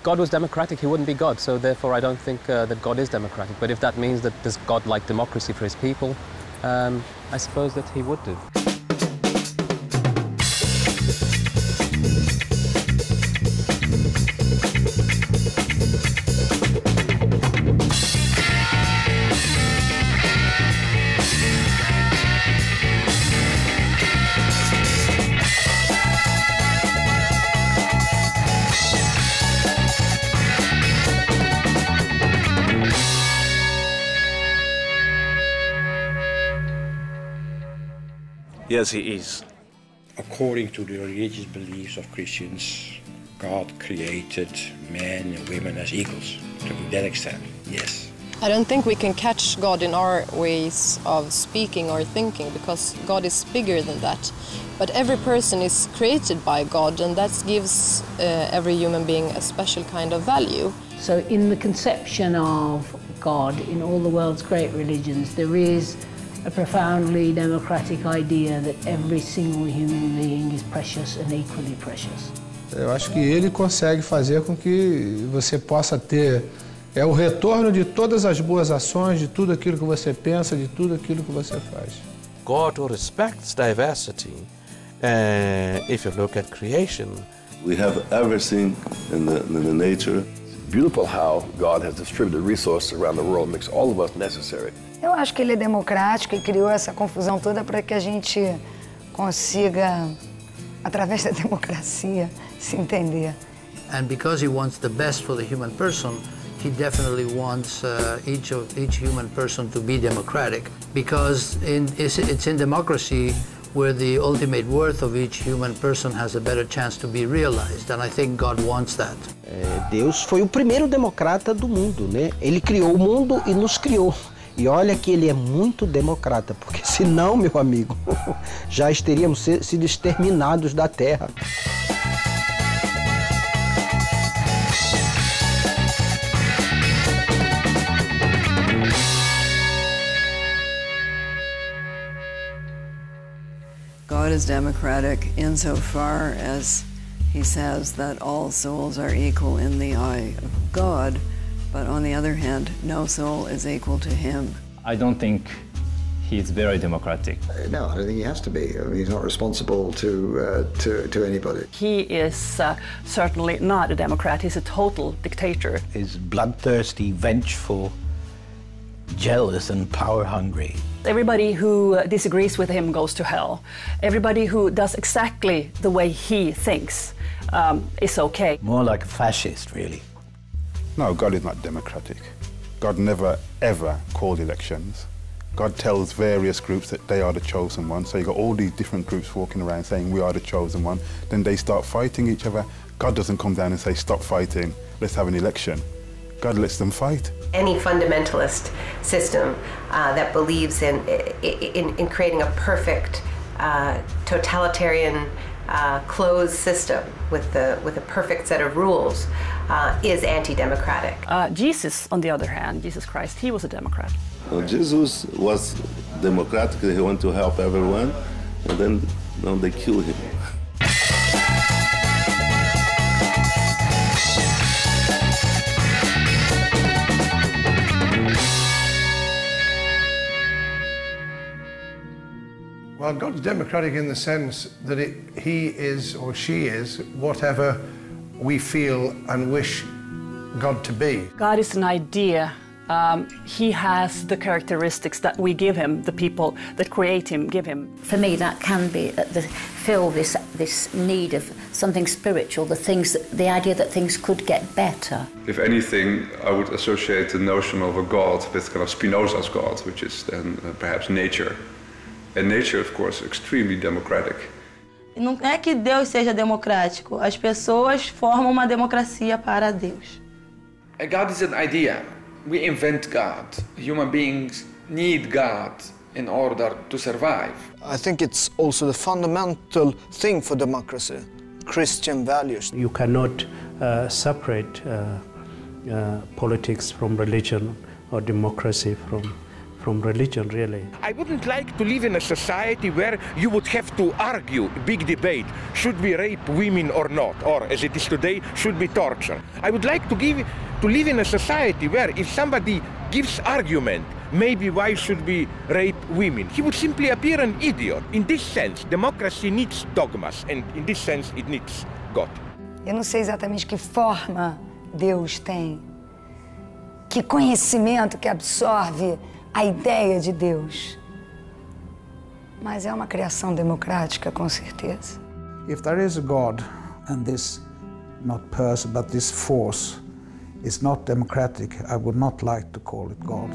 if God was democratic, he wouldn't be God, so therefore I don't think that God is democratic. But if that means that does God like democracy for his people, I suppose that he would do. Yes, he is. According to the religious beliefs of Christians, God created men and women as equals. To that extent, yes. I don't think we can catch God in our ways of speaking or thinking, because God is bigger than that. But every person is created by God, and that gives every human being a special kind of value. So in the conception of God, in all the world's great religions, there is a profoundly democratic idea that every single human being is precious and equally precious. Eu acho que ele consegue fazer com que você possa ter o retorno de todas as boas ações, de tudo aquilo que você pensa, de tudo aquilo que você faz. God respects diversity. If you look at creation, we have everything in the nature. It's beautiful how God has distributed resources around the world, makes all of us necessary. Eu acho que ele é democrático e criou essa confusão toda para que a gente consiga, através da democracia, se entender. And because he wants the best for the human person, he definitely wants each human person to be democratic, because it's in democracy where the ultimate worth of each human person has a better chance to be realized, and I think God wants that. Deus foi o primeiro democrata do mundo, né? Ele criou o mundo e nos criou. E olha que ele é muito democrata, porque senão, meu amigo, já teríamos sido exterminados da Terra. God is democratic insofar as he says that all souls are equal in the eye of God, but on the other hand, no soul is equal to him. I don't think he's very democratic. No, I don't think he has to be. I mean, he's not responsible to anybody. He is certainly not a democrat. He's a total dictator. He's bloodthirsty, vengeful, jealous and power-hungry. Everybody who disagrees with him goes to hell. Everybody who does exactly the way he thinks is okay. More like a fascist, really. No, God is not democratic. God never, ever called elections. God tells various groups that they are the chosen one. So you've got all these different groups walking around saying we are the chosen one. Then they start fighting each other. God doesn't come down and say, stop fighting, let's have an election. God lets them fight. Any fundamentalist system that believes in creating a perfect totalitarian closed system with a perfect set of rules is anti-democratic. Jesus, on the other hand, Jesus Christ, he was a Democrat. Well, Jesus was democratic. He wanted to help everyone, and then they killed him. Well, God's democratic in the sense that he is or she is whatever we feel and wish God to be. God is an idea. He has the characteristics that we give him, the people that create him give him. For me, that can be fill this need of something spiritual, the idea that things could get better. If anything, I would associate the notion of a God with kind of Spinoza's God, which is then perhaps nature. And nature, of course, extremely democratic. Não é que Deus seja democrático, as pessoas formam uma democracia para Deus. God is an idea. We invent God. Human beings need God in order to survive. I think it's also the fundamental thing for democracy, Christian values. You cannot separate politics from religion or democracy from religion, really. I wouldn't like to live in a society where you would have to argue, big debate, should we rape women or not, or as it is today, should we torture. I would like to live in a society where if somebody gives argument, maybe why should we rape women, he would simply appear an idiot. In this sense, democracy needs dogmas, and in this sense, it needs God. Eu não sei exatamente que forma Deus tem, que conhecimento que absorve a ideia de Deus, mas é uma criação democrática, com certeza. If there is a God and this, not person, but this force is not democratic, I would not like to call it God.